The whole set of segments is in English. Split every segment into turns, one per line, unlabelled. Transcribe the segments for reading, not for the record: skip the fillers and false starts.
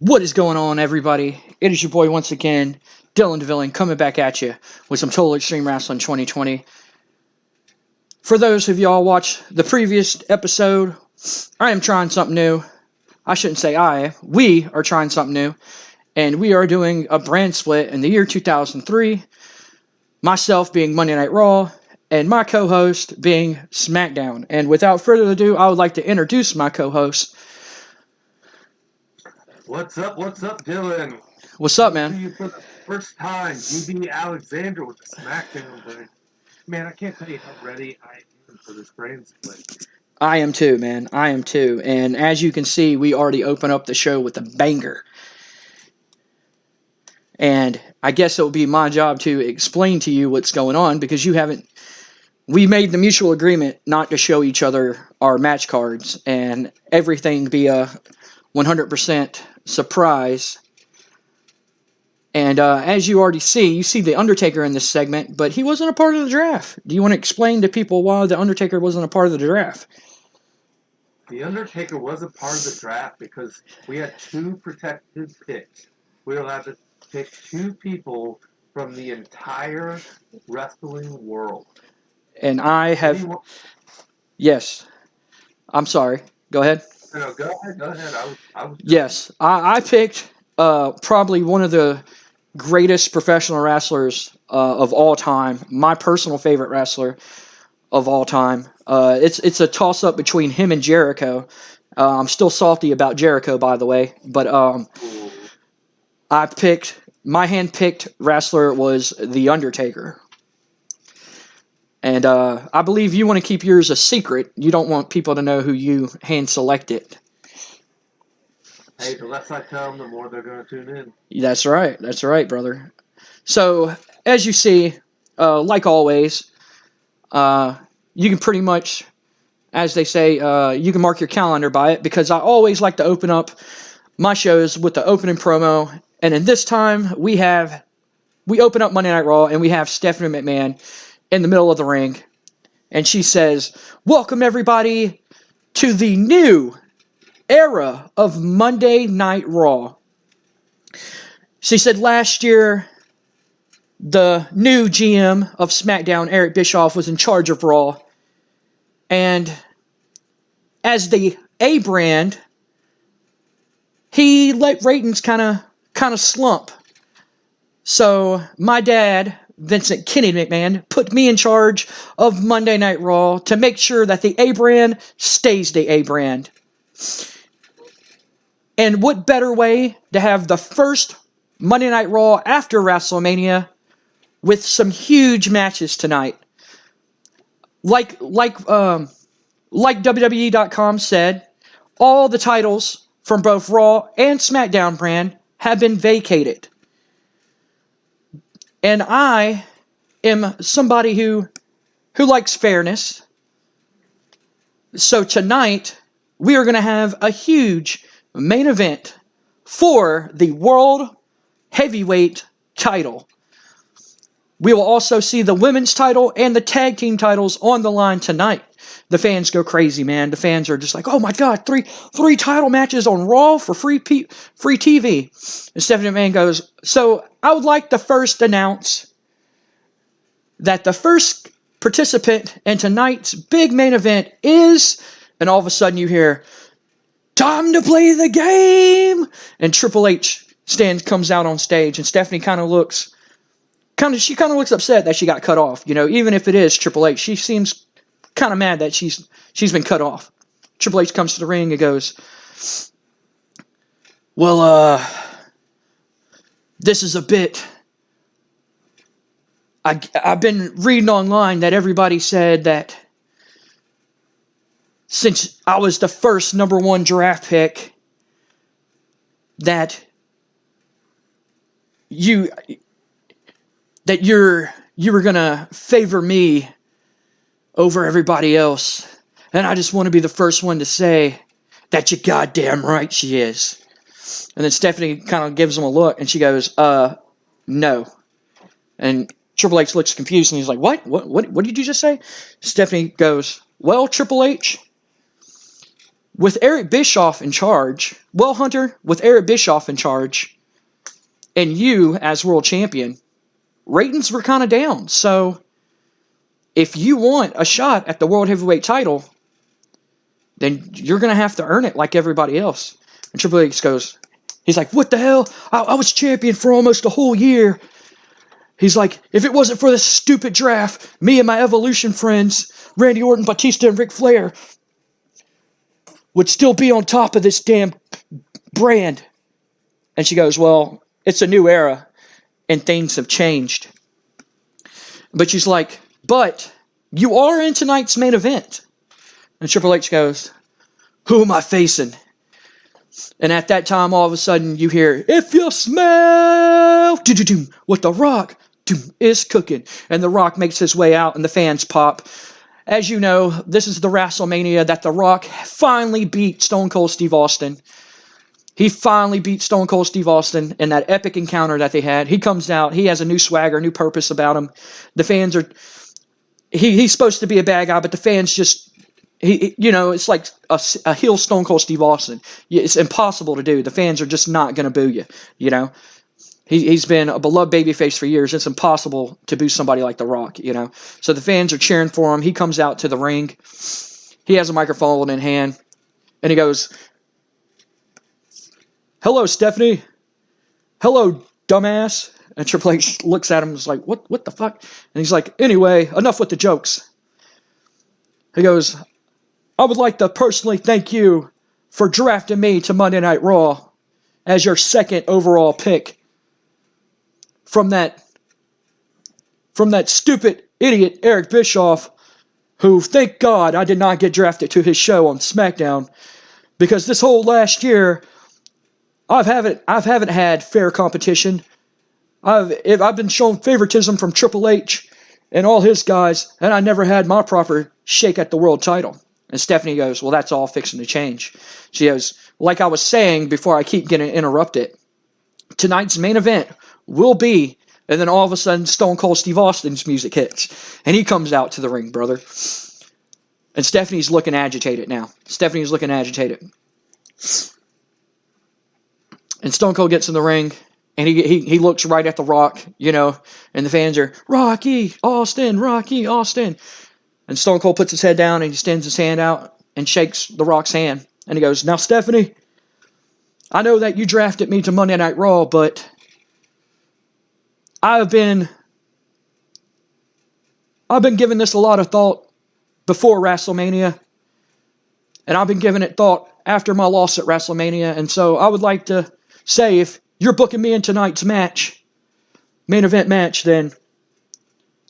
What is going on, everybody? It is your boy once again, Dylan DeVillian, coming back at you with some Total Extreme Wrestling 2020. For those of y'all watch the previous episode, I am trying something new. I shouldn't say I. We are trying something new. And we are doing a brand split in the year 2003. Myself being Monday Night Raw, and my co-host being Smackdown. And without further ado, I would like to introduce my co-host.
What's up, Dylan?
What's up, man?
See you for the first time, D.B.Alexander with the Smackdown brand. Man, I can't tell you how ready I am for this brand split.
I am too, man. I am too. And as you can see, we already open up the show with a banger. And I guess it will be my job to explain to you what's going on because you haven't. We made the mutual agreement not to show each other our match cards and everything be a 100% surprise. And as you already see, you see The Undertaker in this segment, but he wasn't a part of the draft. Do you want to explain to people why The Undertaker wasn't a part of the draft?
The Undertaker was a part of the draft because we had two protected picks. We were allowed to pick two people from the entire wrestling world.
And I have... Yes. I'm sorry. Go ahead.
No, go ahead.
Yes. I picked probably one of the greatest professional wrestlers of all time. My personal favorite wrestler of all time. It's a toss-up between him and Jericho. I'm still salty about Jericho, by the way. But my hand-picked wrestler was The Undertaker. And I believe you want to keep yours a secret. You don't want people to know who you hand-selected.
Hey, the less I tell them, the more they're going to tune in.
That's right. That's right, brother. So, as you see, like always, you can pretty much, as they say, you can mark your calendar by it, because I always like to open up my shows with the opening promo. And in this time, we open up Monday Night Raw, and we have Stephanie McMahon in the middle of the ring. And she says, "Welcome, everybody, to the new era of Monday Night Raw." She said last year, the new GM of Smackdown, Eric Bischoff, was in charge of Raw. And as the A brand, he let ratings kind of slump. So my dad, Vincent Kenny McMahon, put me in charge of Monday Night Raw to make sure that the A brand stays the A brand. And what better way to have the first Monday Night Raw after WrestleMania with some huge matches tonight. Like WWE.com said, all the titles from both Raw and SmackDown brand have been vacated. And I am somebody who likes fairness. So tonight, we are going to have a huge main event for the World Heavyweight title. We will also see the women's title and the tag team titles on the line tonight. The fans go crazy, man. The fans are just like, "Oh my God, three title matches on Raw for free TV." And Stephanie McMahon goes, "So I would like to first announce that the first participant in tonight's big main event is," and all of a sudden you hear, "Time to play the game!" And Triple H comes out on stage, and Stephanie kind of looks upset that she got cut off. You know, even if it is Triple H, she seems kind of mad that she's been cut off. Triple H comes to the ring and goes, "Well, this is a bit. I've been reading online that everybody said that since I was the first number one draft pick, that you were gonna favor me over everybody else. And I just want to be the first one to say that you're goddamn right she is." And then Stephanie kind of gives him a look, and she goes, "No." And Triple H looks confused, and he's like, What? What did you just say?" Stephanie goes, "Well, Triple H, with Eric Bischoff in charge, well, Hunter, with Eric Bischoff in charge, and you as world champion, ratings were kind of down. So if you want a shot at the world heavyweight title, then you're going to have to earn it like everybody else. And Triple H goes, he's like, what the hell? I was champion for almost a whole year. He's like, if it wasn't for this stupid draft, me and my Evolution friends, Randy Orton, Batista, and Ric Flair, would still be on top of this damn brand. And she goes, well, it's a new era, and things have changed. But she's like, but you are in tonight's main event. And Triple H goes, who am I facing? And at that time, all of a sudden, you hear, if you smell what The Rock is cooking. And The Rock makes his way out, and the fans pop. As you know, this is the WrestleMania that The Rock finally beat Stone Cold Steve Austin. He finally beat Stone Cold Steve Austin in that epic encounter that they had. He comes out. He has a new swagger, new purpose about him. The fans are... He's supposed to be a bad guy, but the fans just... it's like a heel Stone Cold Steve Austin. It's impossible to do. The fans are just not going to boo you, you know. He's been a beloved babyface for years. It's impossible to boo somebody like The Rock, you know. So the fans are cheering for him. He comes out to the ring. He has a microphone in hand. And he goes, hello, Stephanie. Hello, dumbass. And Triple H looks at him and is like, what the fuck? And he's like, anyway, enough with the jokes. He goes, I would like to personally thank you for drafting me to Monday Night Raw as your second overall pick. From that stupid idiot Eric Bischoff, who, thank God, I did not get drafted to his show on Smackdown, because this whole last year, I haven't had fair competition. I've been shown favoritism from Triple H and all his guys, and I never had my proper shake at the world title. And Stephanie goes, well, that's all fixing to change. She goes, like I was saying before I keep getting interrupted, tonight's main event will be, and then all of a sudden Stone Cold Steve Austin's music hits, and he comes out to the ring, brother. And Stephanie's looking agitated now. Stephanie's looking agitated. And Stone Cold gets in the ring, and he looks right at The Rock, you know, and the fans are, Rocky Austin, Rocky Austin. And Stone Cold puts his head down, and he extends his hand out and shakes The Rock's hand. And he goes, now, Stephanie, I know that you drafted me to Monday Night Raw, but I've been giving this a lot of thought before WrestleMania, and I've been giving it thought after my loss at WrestleMania, and so I would like to say, if you're booking me in tonight's match, main event match, then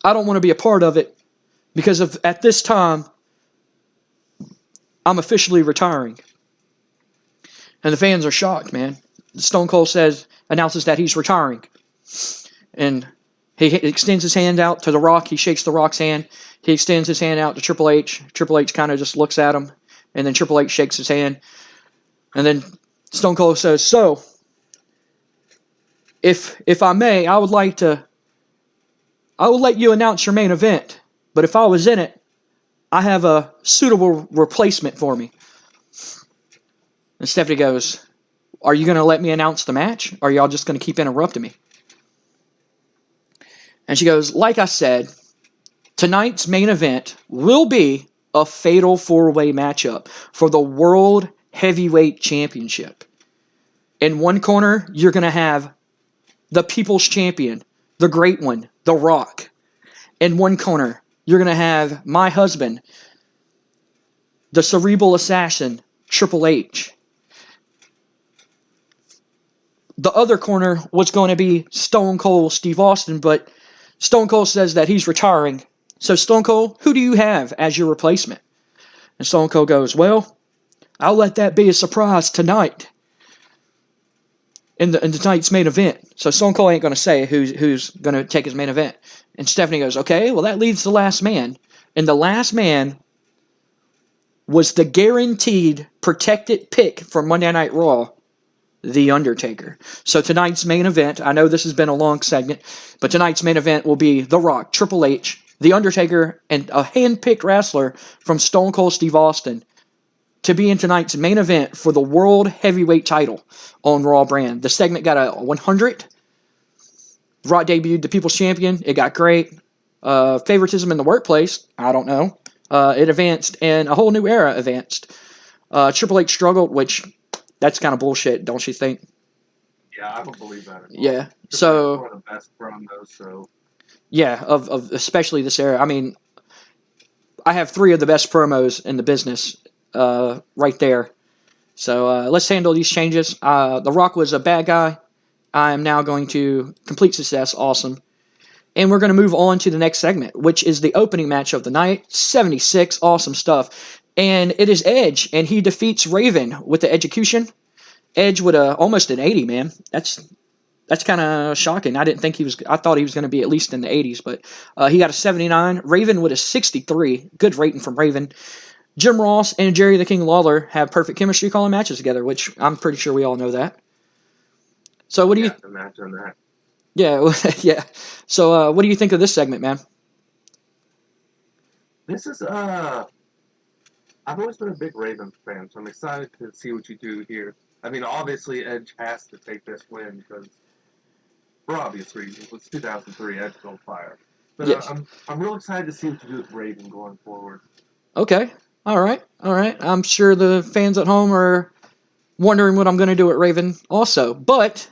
I don't want to be a part of it, because at this time, I'm officially retiring. And the fans are shocked, man. Stone Cold announces that he's retiring. And he extends his hand out to The Rock. He shakes The Rock's hand. He extends his hand out to Triple H. Triple H kind of just looks at him. And then Triple H shakes his hand. And then Stone Cold says, so, if I may, I would let you announce your main event. But if I was in it, I have a suitable replacement for me. And Stephanie goes, are you going to let me announce the match? Or are y'all just going to keep interrupting me? And she goes, like I said, tonight's main event will be a fatal four-way matchup for the World Heavyweight Championship. In one corner, you're going to have the People's Champion, the Great One, The Rock. In one corner, you're going to have my husband, the Cerebral Assassin, Triple H. The other corner was going to be Stone Cold Steve Austin, but Stone Cold says that he's retiring. So Stone Cold, who do you have as your replacement? And Stone Cold goes, well, I'll let that be a surprise tonight in tonight's main event. So Stone Cold ain't going to say who's going to take his main event. And Stephanie goes, okay, well, that leaves the last man. And the last man was the guaranteed protected pick for Monday Night Raw, The Undertaker. So tonight's main event, I know this has been a long segment, but tonight's main event will be The Rock, Triple H, The Undertaker, and a hand-picked wrestler from Stone Cold Steve Austin to be in tonight's main event for the World Heavyweight title on Raw brand. The segment got a 100. Raw debuted the People's Champion. It got great. Favoritism in the workplace, I don't know. It advanced, and a whole new era advanced. Triple H struggled, which that's kind of bullshit, don't you think?
Yeah, I don't believe that.
Yeah.
So one of the best promos. So
yeah, of especially this era. I mean, I have 3 of the best promos in the business right there. So let's handle these changes. The Rock was a bad guy. I am now going to complete success. Awesome. And we're going to move on to the next segment, which is the opening match of the night. 76. Awesome stuff. And it is Edge, and he defeats Raven with the execution. Edge with almost an 80, man. That's kind of shocking. I thought he was going to be at least in the 80s, but he got a 79. Raven with a 63. Good rating from Raven. Jim Ross and Jerry the King Lawler have perfect chemistry calling matches together, which I'm pretty sure we all know that. So what do you...
Imagine that.
Yeah, yeah. So what do you think of this segment, man?
This is, I've always been a big Raven fan, so I'm excited to see what you do here. I mean, obviously, Edge has to take this win because, for obvious reasons, it's 2003, Edge is on fire. But
yes.
I'm real excited to see what you do with Raven going forward.
Okay. All right. I'm sure the fans at home are wondering what I'm going to do at Raven also. But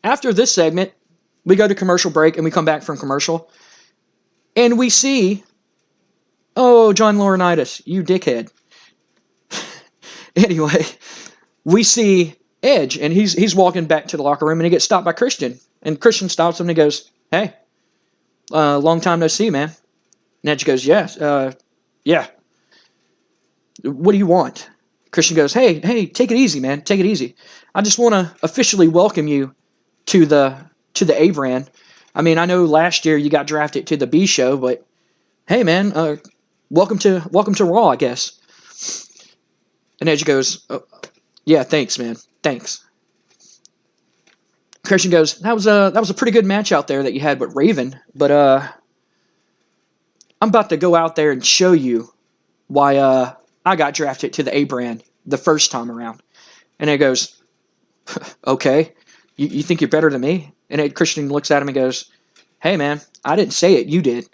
after this segment, we go to commercial break, and we come back from commercial, and we see, oh, John Laurinaitis, you dickhead. Anyway, we see Edge, and he's walking back to the locker room, and he gets stopped by Christian. And Christian stops him, and he goes, hey, long time no see, man. And Edge goes, yeah. What do you want? Christian goes, hey, take it easy, man. Take it easy. I just want to officially welcome you to the A brand. I mean, I know last year you got drafted to the B show, but hey, man, welcome to Raw, I guess. And Edge goes, oh, yeah, thanks, man, thanks. Christian goes, that was a pretty good match out there that you had with Raven, but I'm about to go out there and show you why I got drafted to the A brand the first time around. And Ed goes, okay. You think you're better than me? And Ed Christian looks at him and goes, hey, man, I didn't say it. You did.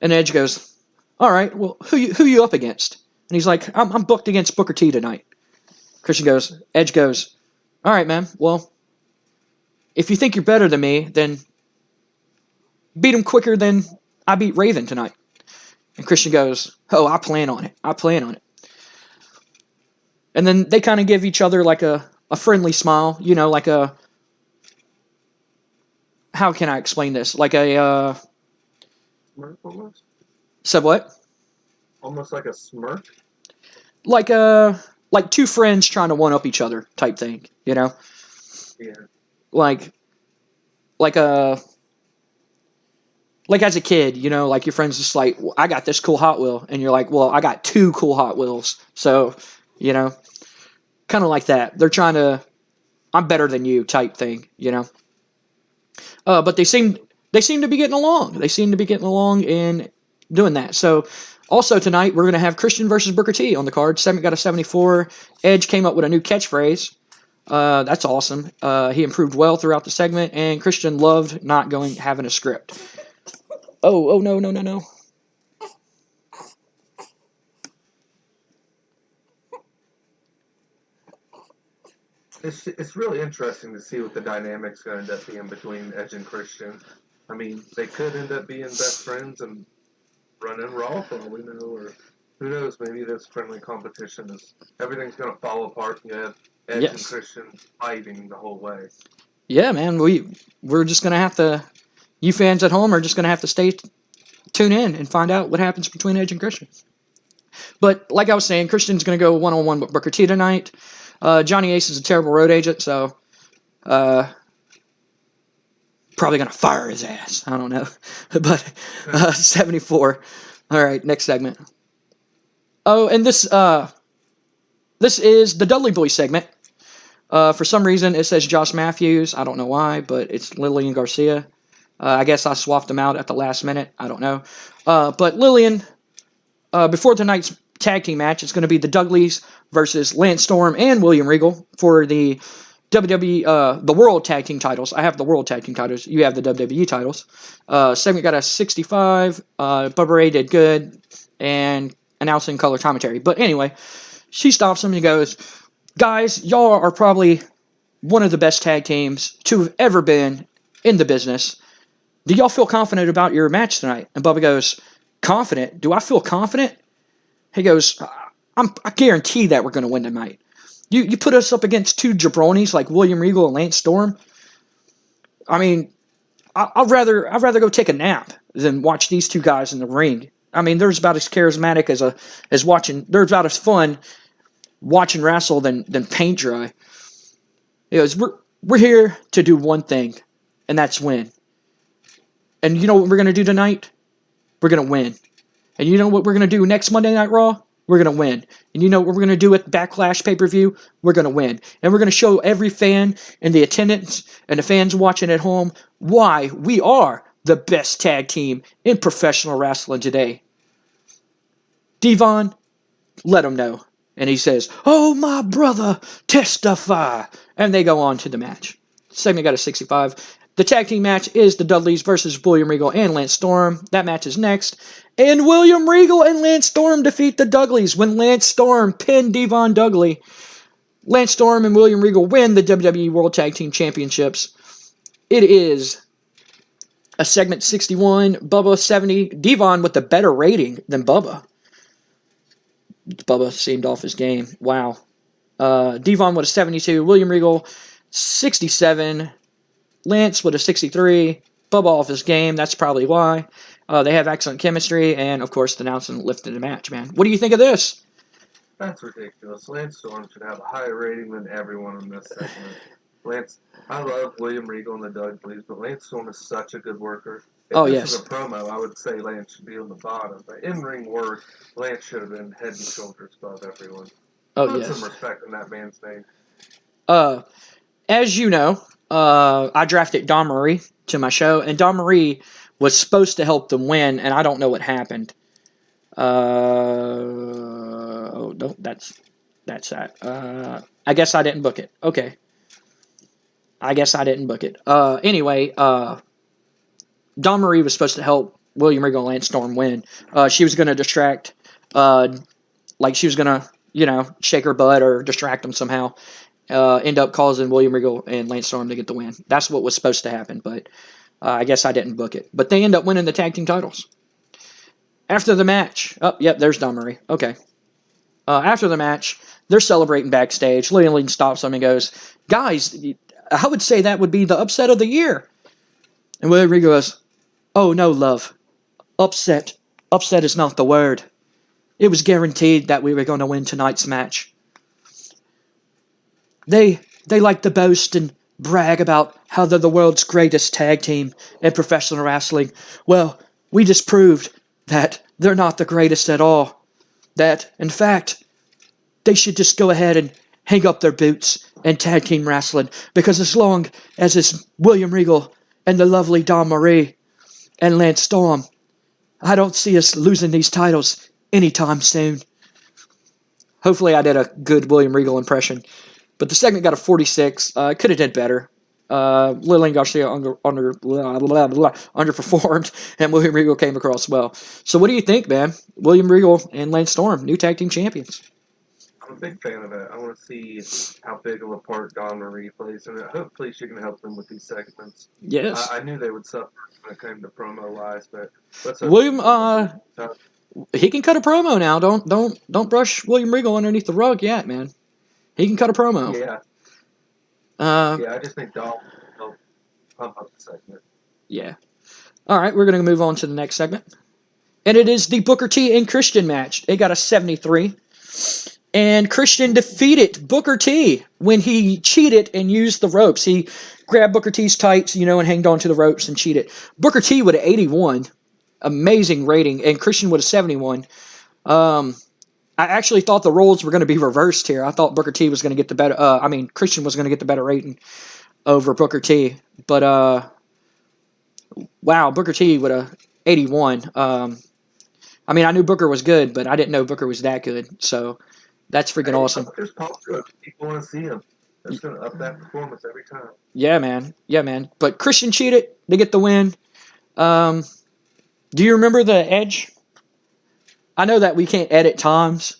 And Edge goes, all right, well, who you up against? And he's like, I'm booked against Booker T tonight. Edge goes, all right, man, well, if you think you're better than me, then beat him quicker than I beat Raven tonight. And Christian goes, oh, I plan on it. And then they kind of give each other like a friendly smile, like a, how can I explain this? Like a,
Smirk almost?
Said what?
Almost like a smirk?
Like two friends trying to one-up each other type thing,
Yeah.
Like as a kid, like your friend's just like, well, I got this cool Hot Wheel. And you're like, well, I got 2 cool Hot Wheels. So, kind of like that. They're trying to, I'm better than you type thing, But they seem to be getting along. They seem to be getting along and doing that. So also tonight, we're going to have Christian versus Booker T on the card. Segment got a 74. Edge came up with a new catchphrase. That's awesome. He improved well throughout the segment, and Christian loved not having a script. Oh, no.
It's really interesting to see what the dynamic's going to end up being between Edge and Christian. I mean, they could end up being best friends and running Raw for all we know, or who knows, maybe this friendly competition everything's going to fall apart and you have Edge and Christian fighting the whole way.
Yeah, man, we're just going to have to, you fans at home are just going to have to tune in and find out what happens between Edge and Christian. But like I was saying, Christian's going to go one-on-one with Booker T tonight. Johnny Ace is a terrible road agent, so probably going to fire his ass. I don't know. But 74. All right, next segment. Oh, and this is the Dudley Boy segment. For some reason, it says Josh Matthews. I don't know why, but it's Lillian Garcia. I guess I swapped them out at the last minute. I don't know. But Lillian before tonight's tag team match, it's going to be the Dudleys versus Lance Storm and William Regal for the WWE, the World Tag Team titles. I have the World Tag Team titles. You have the WWE titles. Segment got a 65. Bubba Ray did good, and announcing color commentary. But anyway, she stops him and goes, "Guys, y'all are probably one of the best tag teams to have ever been in the business. Do y'all feel confident about your match tonight?" And Bubba goes, "Confident? Do I feel confident?" He goes, I guarantee that we're going to win tonight. You put us up against two jabronis like William Regal and Lance Storm. I mean, I'd rather go take a nap than watch these two guys in the ring. I mean, they're about as charismatic as watching. They're about as fun watching wrestle than paint dry. He goes, we're here to do one thing, and that's win. And you know what we're going to do tonight? We're going to win. And you know what we're going to do next Monday Night Raw? We're going to win. And you know what we're going to do at Backlash pay-per-view? We're going to win. And we're going to show every fan and the attendants and the fans watching at home why we are the best tag team in professional wrestling today. Devon, let them know. And he says, "Oh, my brother, testify." And they go on to the match. Segment got a 65. The tag team match is the Dudleys versus William Regal and Lance Storm. That match is next. And William Regal and Lance Storm defeat the Dudleys when Lance Storm pinned Devon Dudley. Lance Storm and William Regal win the WWE World Tag Team Championships. It is a segment 61, Bubba 70. Devon with the better rating than Bubba. Bubba seemed off his game. Wow. Devon with a 72. William Regal 67. Lance with a 63. Bubba off his game. That's probably why. They have excellent chemistry, and of course, the announcement lifted the match, man. What do you think of this?
That's ridiculous. Lance Storm should have a higher rating than everyone in this segment. I love William Regal and the Dudleys, but Lance Storm is such a good worker. If this is a promo, I would say Lance should be on the bottom. But in-ring work, Lance should have been head and shoulders above everyone. Put some respect in that man's name.
As you know, I drafted Don Marie to my show, and Don Marie was supposed to help them win, and I don't know what happened. Oh, no, that's that. I guess I didn't book it. Okay. I guess I didn't book it. Anyway, Don Marie was supposed to help William Regal and Lance Storm win. She was going to distract, like she was going to, shake her butt or distract them somehow. End up causing William Regal and Lance Storm to get the win. That's what was supposed to happen, but I guess I didn't book it. But they end up winning the tag team titles. After the match, there's Don Marie. Okay. After the match, they're celebrating backstage. Lillian stops them and goes, "Guys, I would say that would be the upset of the year." And William Regal goes, "Oh, no, love. Upset is not the word. It was guaranteed that we were going to win tonight's match. They like to boast and brag about how they're the world's greatest tag team in professional wrestling. Well, we just proved that they're not the greatest at all. That, in fact, they should just go ahead and hang up their boots and tag team wrestling, because as long as it's William Regal and the lovely Don Marie and Lance Storm, I don't see us losing these titles anytime soon." Hopefully I did a good William Regal impression. But the segment got a 46. Could have did better. Lillian Garcia underperformed, and William Regal came across well. So what do you think, man? William Regal and Lance Storm, new tag team champions.
I'm a big fan of it. I want to see how big of a part Dawn Marie plays in it. Hopefully she can help them with these segments.
Yes.
I knew they would suffer when it came to promo-wise, but let's hope
William, he can cut a promo now. Don't brush William Regal underneath the rug yet, man. He can cut a promo.
Yeah. I just think Dawn will pump up the segment.
Yeah. All right, we're going to move on to the next segment. And it is the Booker T and Christian match. It got a 73. And Christian defeated Booker T when he cheated and used the ropes. He grabbed Booker T's tights, and hanged onto the ropes and cheated. Booker T with an 81. Amazing rating. And Christian with a 71. I actually thought the roles were going to be reversed here. I thought Booker T was going to get the better. Christian was going to get the better rating over Booker T. But wow, Booker T with a 81. I mean, I knew Booker was good, but I didn't know Booker was that good. So that's freaking awesome.
Booker's pumped good. People want to see him. That's going to up that performance every time.
Yeah, man. Yeah, man. But Christian cheated to get the win. Do you remember the Edge? I know that we can't edit times,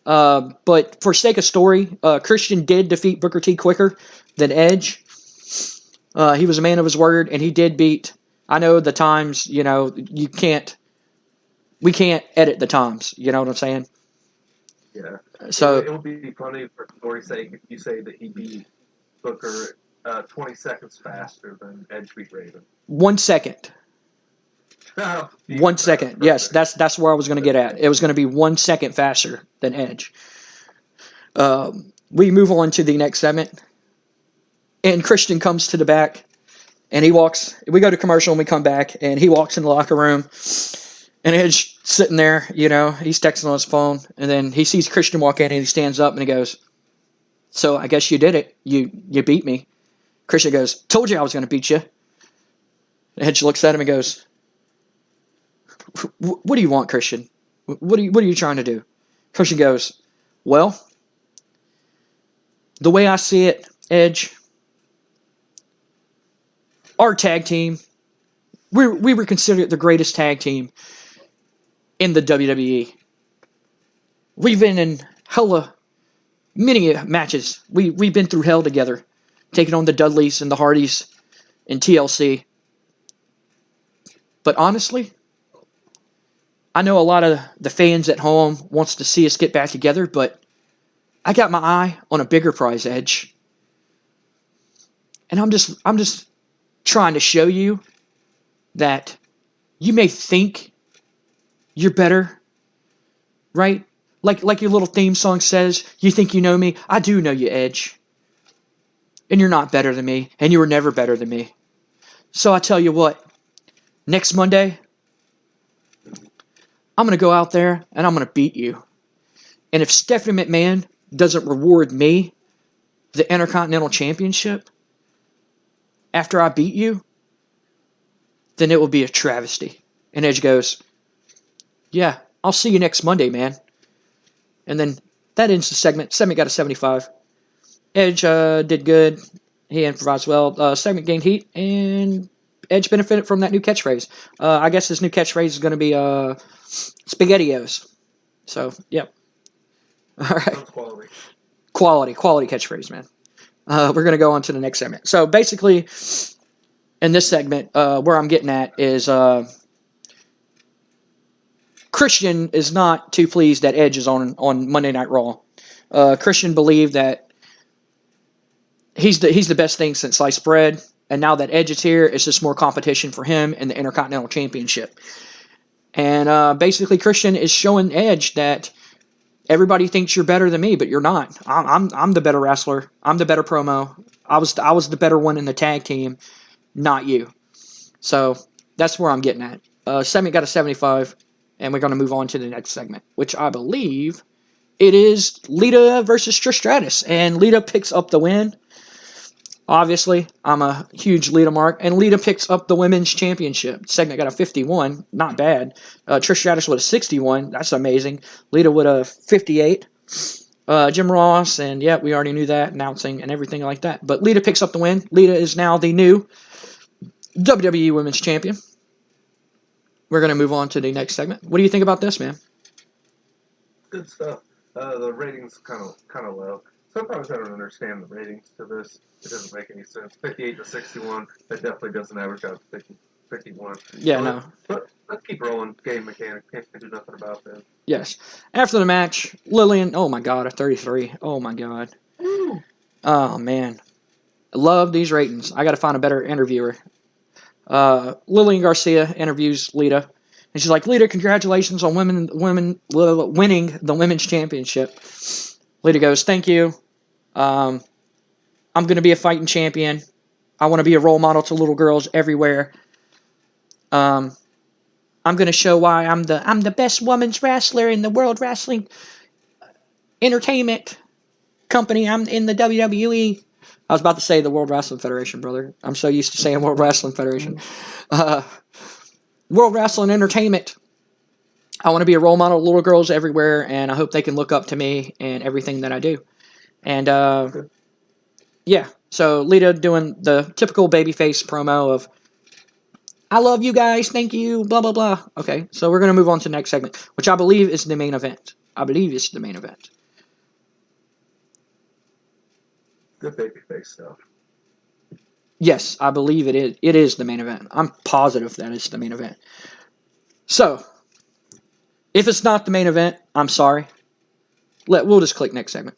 but for sake of story, Christian did defeat Booker T quicker than Edge. He was a man of his word, and he did beat. I know the times. You know, we can't edit the times. You know what I'm saying?
Yeah.
So
it'll be funny for story's sake if you say that he beat Booker 20 seconds faster than Edge beat Raven.
1 second. 1 second. Yes, that's where I was going to get at. It was going to be 1 second faster than Edge. We move on to the next segment, and Christian comes to the back, and he walks. We go to commercial, and we come back, and he walks in the locker room, and Edge sitting there. You know, he's texting on his phone, and then he sees Christian walk in, and he stands up, and he goes, "So I guess you did it. You beat me." Christian goes, "Told you I was going to beat you." Edge looks at him and goes, "What do you want, Christian? What are you trying to do?" Christian goes, "Well, the way I see it, Edge, our tag team, we were considered the greatest tag team in the WWE. We've been in many matches. We've been through hell together, taking on the Dudleys and the Hardys in TLC. But honestly, I know a lot of the fans at home wants to see us get back together, but I got my eye on a bigger prize, Edge. And I'm just trying to show you that you may think you're better, right? Like your little theme song says, you think you know me. I do know you, Edge. And you're not better than me, and you were never better than me. So I tell you what, next Monday, I'm going to go out there and I'm going to beat you. And if Stephanie McMahon doesn't reward me the Intercontinental Championship after I beat you, then it will be a travesty." And Edge goes, "Yeah, I'll see you next Monday, man." And then that ends the segment. Segment got a 75. Edge did good. He improvised well. Segment gained heat, and Edge benefited from that new catchphrase. I guess his new catchphrase is going to be SpaghettiOs. So, yep. All right. Quality catchphrase, man. We're going to go on to the next segment. So, basically, in this segment, where I'm getting at is Christian is not too pleased that Edge is on Monday Night Raw. Christian believed that he's the best thing since sliced bread, and now that Edge is here, it's just more competition for him in the Intercontinental Championship. And basically, Christian is showing Edge that everybody thinks you're better than me, but you're not. I'm the better wrestler. I'm the better promo. I was the better one in the tag team, not you. So that's where I'm getting at. Segment got a 75, and we're going to move on to the next segment, which I believe it is Lita versus Trish Stratus, and Lita picks up the win. Obviously, I'm a huge Lita mark, and Lita picks up the Women's Championship. Segment got a 51, not bad. Trish Stratus with a 61, that's amazing. Lita with a 58. Jim Ross, and yeah, we already knew that, announcing and everything like that. But Lita picks up the win. Lita is now the new WWE Women's Champion. We're going to move on to the next segment. What do you think about this, man?
Good stuff. The ratings kind of low. Sometimes I don't understand the ratings to this. It doesn't make any sense. 58 to 61. That definitely doesn't average out to 51.
Yeah, no.
But let's keep rolling. Game mechanic. Can't do nothing about that.
Yes. After the match, Lillian, oh my God, a 33. Oh my God.
Woo.
Oh man. I love these ratings. I got to find a better interviewer. Lillian Garcia interviews Lita. And she's like, "Lita, congratulations on winning the Women's Championship." Lita goes, "Thank you. I'm going to be a fighting champion. I want to be a role model to little girls everywhere. I'm going to show why I'm the best women's wrestler in the World Wrestling Entertainment Company. I'm in the WWE." I was about to say the World Wrestling Federation, brother. I'm so used to saying World Wrestling Federation. World Wrestling Entertainment I want to be a role model to little girls everywhere, and I hope they can look up to me and everything that I do. And yeah, so Lita doing the typical babyface promo of "I love you guys, thank you, blah blah blah." Okay, so we're gonna move on to the next segment, which I believe is the main event. I believe it's the main event.
Good babyface stuff.
Yes, I believe it is. It is the main event. I'm positive that it's the main event. So, if it's not the main event, I'm sorry. We'll just click next segment.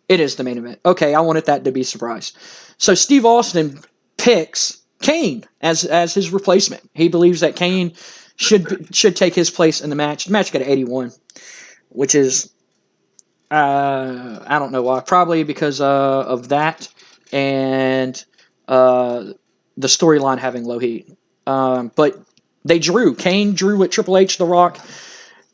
It is the main event. Okay, I wanted that to be a surprise. So Steve Austin picks Kane as his replacement. He believes that Kane should take his place in the match. The match got an 81, which is I don't know why. Probably because of that and the storyline having low heat. But they drew. Kane drew with Triple H, The Rock,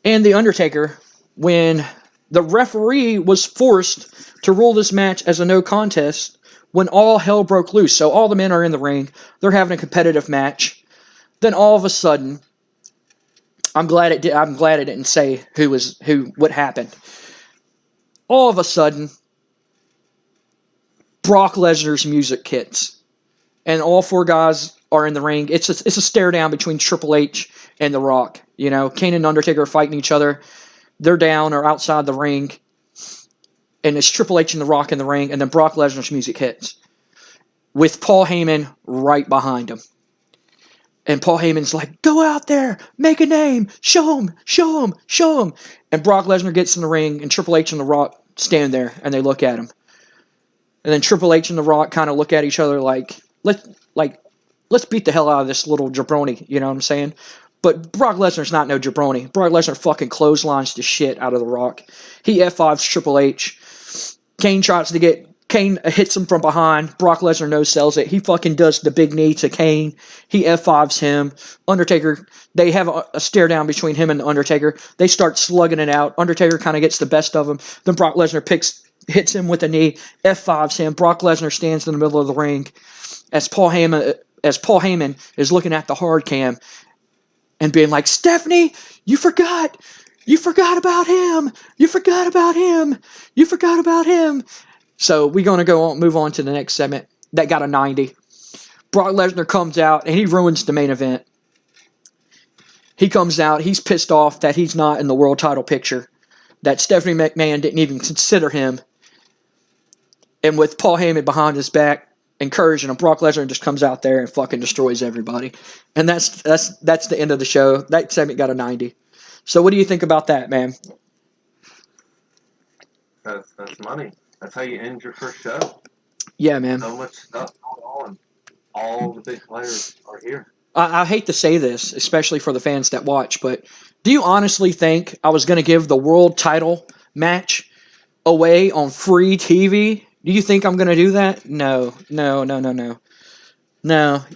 and The Undertaker when the referee was forced to rule this match as a no contest when all hell broke loose. So all the men are in the ring. They're having a competitive match. Then all of a sudden, I'm glad it didn't say what happened. All of a sudden, Brock Lesnar's music hits, and all four guys are in the ring. It's a stare down between Triple H and The Rock. You know, Kane and Undertaker are fighting each other. They're down or outside the ring, and it's Triple H and The Rock in the ring, and then Brock Lesnar's music hits with Paul Heyman right behind him. And Paul Heyman's like, "Go out there, make a name, show him, show him, show him." And Brock Lesnar gets in the ring, and Triple H and The Rock stand there, and they look at him. And then Triple H and The Rock kind of look at each other like, let's beat the hell out of this little jabroni, you know what I'm saying? But Brock Lesnar's not no jabroni. Brock Lesnar fucking clotheslines the shit out of The Rock. He F5s Triple H. Kane hits him from behind. Brock Lesnar no-sells it. He fucking does the big knee to Kane. He F5s him. Undertaker, they have a stare down between him and the Undertaker. They start slugging it out. Undertaker kind of gets the best of him. Then Brock Lesnar hits him with a knee, F5s him. Brock Lesnar stands in the middle of the ring as Paul Heyman is looking at the hard cam and being like, "Stephanie, you forgot about him. You forgot about him. You forgot about him." So we're going to move on to the next segment. That got a 90. Brock Lesnar comes out, and he ruins the main event. He comes out. He's pissed off that he's not in the world title picture, that Stephanie McMahon didn't even consider him. And with Paul Heyman behind his back, encouraging him, Brock Lesnar just comes out there and fucking destroys everybody. And that's the end of the show. That segment got a 90. So what do you think about that, man?
That's money. That's how you end your first show.
Yeah, man.
So much stuff going on. All the big players are here.
I hate to say this, especially for the fans that watch, but do you honestly think I was going to give the world title match away on free TV? Do you think I'm going to do that? No. No,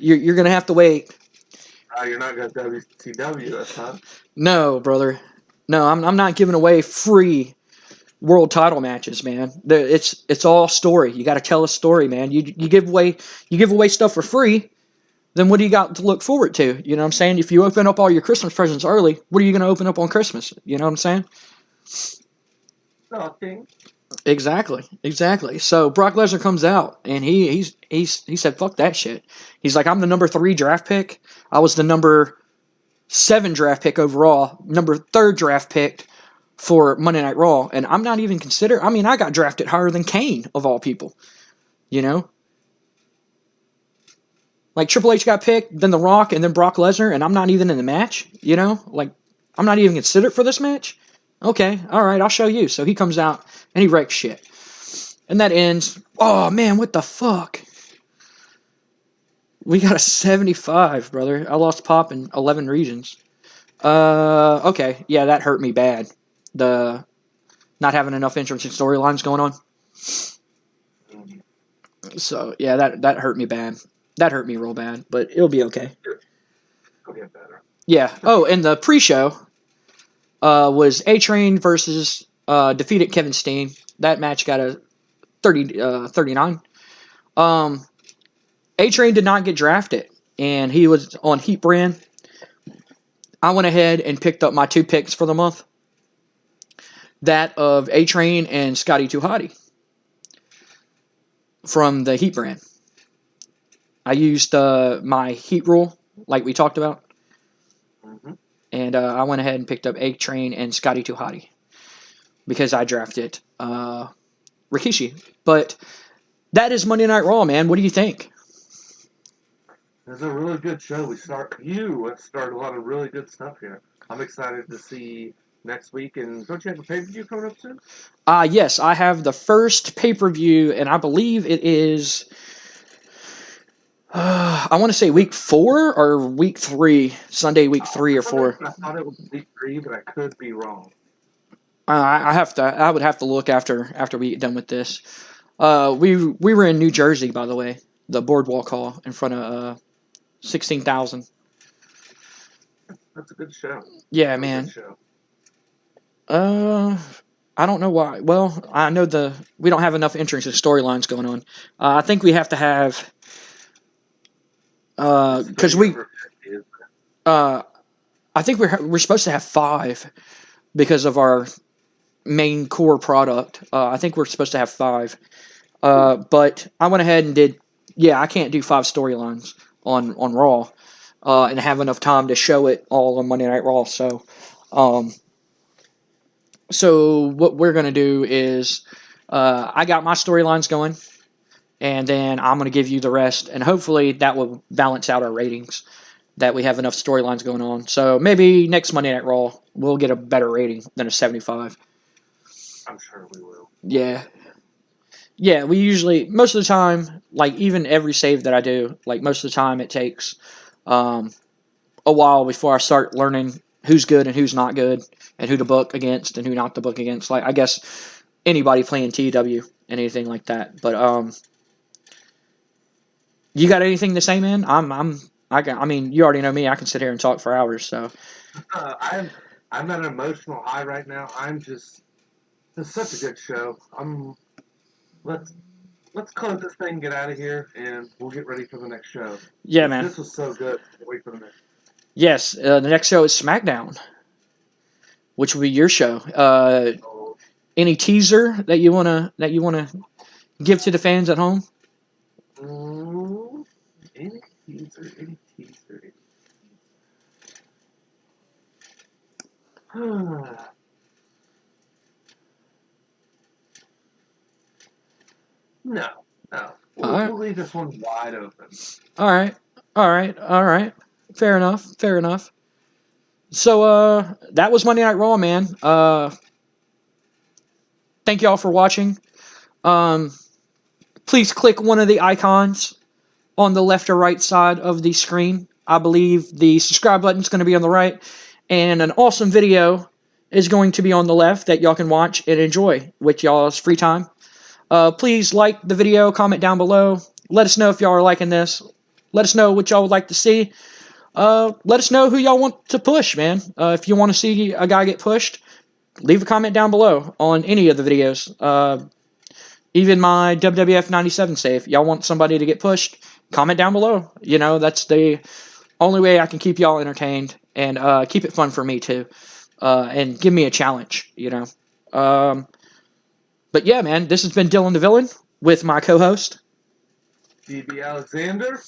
you're going to have to wait.
You're not going to WCW this time.
No, brother. No, I'm not giving away free world title matches, man. It's all story. You got to tell a story, man. You give away stuff for free, then what do you got to look forward to? You know what I'm saying? If you open up all your Christmas presents early, what are you going to open up on Christmas? You know what I'm saying?
Nothing.
Exactly. So Brock Lesnar comes out, and he said, "Fuck that shit." He's like, "I'm the number 3 draft pick. I was the number 7 draft pick overall, number 3rd draft pick for Monday Night Raw, and I'm not even considered. I mean, I got drafted higher than Kane, of all people. You know? Like, Triple H got picked, then The Rock, and then Brock Lesnar, and I'm not even in the match, you know? Like, I'm not even considered for this match? Okay, alright, I'll show you." So he comes out, and he wrecks shit. And that ends. Oh, man, what the fuck? We got a 75, brother. I lost Pop in 11 regions. Okay, yeah, that hurt me bad. The not having enough interesting storylines going on. So, yeah, that hurt me bad. That hurt me real bad, but it'll be okay.
It'll get better.
Yeah. Oh, and the pre-show was A-Train versus defeated Kevin Steen. That match got a 39. A-Train did not get drafted, and he was on Heat Brand. I went ahead and picked up my 2 picks for the month. That of A-Train and Scotty Too Hottie from the Heat brand. I used my Heat rule, like we talked about.
Mm-hmm.
And I went ahead and picked up A-Train and Scotty Too Hottie because I drafted Rikishi. But that is Monday Night Raw, man. What do you think?
It's a really good show. You have started a lot of really good stuff here. I'm excited to see next week. And don't you have a pay-per-view coming up soon?
Yes, I have the first pay-per-view, and I believe it is, I want to say week 4 or week 3, Sunday week 3 or 4.
I thought it was week 3, but I could be wrong.
I would have to look after we get done with this. We were in New Jersey, by the way, the Boardwalk Hall in front of 16,000.
That's a good show.
Yeah,
That's
man.
a good show.
I don't know why. Well, I know we don't have enough entrance and storylines going on. I think we have to have because I think we're supposed to have 5 because of our main core product. I think we're supposed to have 5. But I went ahead and did. Yeah, I can't do 5 storylines on Raw and have enough time to show it all on Monday Night Raw. So what we're gonna do is I got my storylines going, and then I'm gonna give you the rest, and hopefully that will balance out our ratings. That we have enough storylines going on. So maybe next Monday Night Raw we'll get a better rating than a 75.
I'm sure we will.
Yeah. Yeah, we usually, most of the time, like even every save that I do, like most of the time it takes a while before I start learning who's good and who's not good and who to book against and who not to book against. Like, I guess anybody playing TEW and anything like that. But you got anything to say, man? I mean, you already know me. I can sit here and talk for hours, so.
I'm at an emotional high right now. It's such a good show. Let's close this thing, get out of here, and we'll get ready for the next show.
Yeah, man.
This was so good. Wait for the next.
Yes, the next show is Smackdown, which will be your show. Any teaser that you wanna give to the fans at home?
Any teaser. No. We'll leave this one wide open.
All right. Fair enough. So that was Monday Night Raw, man. Thank y'all for watching. Please click one of the icons on the left or right side of the screen. I believe the subscribe button is going to be on the right, and an awesome video is going to be on the left that y'all can watch and enjoy with y'all's free time. Please like the video, comment down below. Let us know if y'all are liking this. Let us know what y'all would like to see. Let us know who y'all want to push, man. If you want to see a guy get pushed, leave a comment down below on any of the videos. Even my WWF 97 save. Y'all want somebody to get pushed? Comment down below. You know, that's the only way I can keep y'all entertained and keep it fun for me too. And give me a challenge, you know. But yeah, man, this has been Dylan the Villain with my co-host
D.B.Alexander.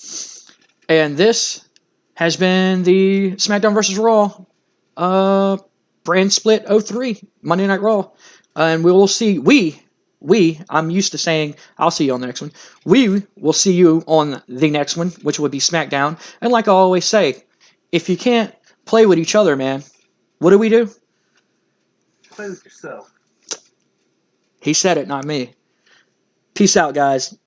And this has been the Smackdown vs. Raw brand split 03 Monday Night Raw. And we will see, I'm used to saying I'll see you on the next one. We will see you on the next one, which would be SmackDown. And like I always say, if you can't play with each other, man, what do?
Play with yourself.
He said it, not me. Peace out, guys.